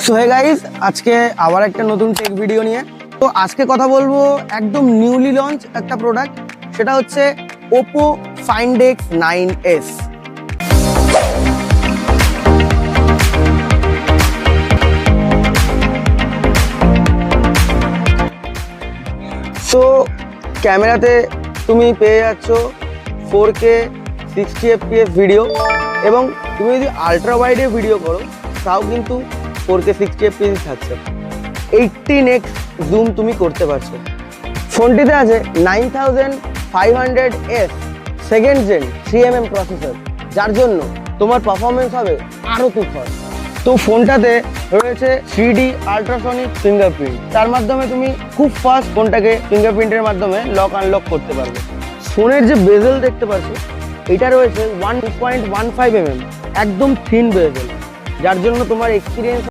So hey guys, আজকে আবার একটা নতুন টেক ভিডিও নিয়ে। তো আজকে কথা বলবো একদম নিউলি লঞ্চ একটা প্রোডাক্ট, সেটা হচ্ছে Oppo Find X9s। সো ক্যামেরাতে তুমি পেয়ে যাচ্ছ 4K 60 fps ভিডিও, এবং তুমি যদি আলট্রা ওয়াইডে ভিডিও করো তাও কিন্তু 4K 60 fps থাকছে। 18x জুম তুমি করতে পারছো। ফোনটিতে আছে 9500S second gen 3mm processor, যার জন্য তোমার পারফরমেন্স হবে আরও তুফান। তো ফোনটাতে রয়েছে 3D আল্ট্রাসনিক ফিঙ্গারপ্রিন্ট, তার মাধ্যমে তুমি খুব ফাস্ট ফোনটাকে ফিঙ্গারপ্রিন্টের মাধ্যমে লক আনলক করতে পারবে। ফোনের যে বেজেল দেখতে পাচ্ছ, এটা রয়েছে 1.15mm, একদম থিন বেজেল, যার জন্য তোমার এক্সপিরিয়েন্স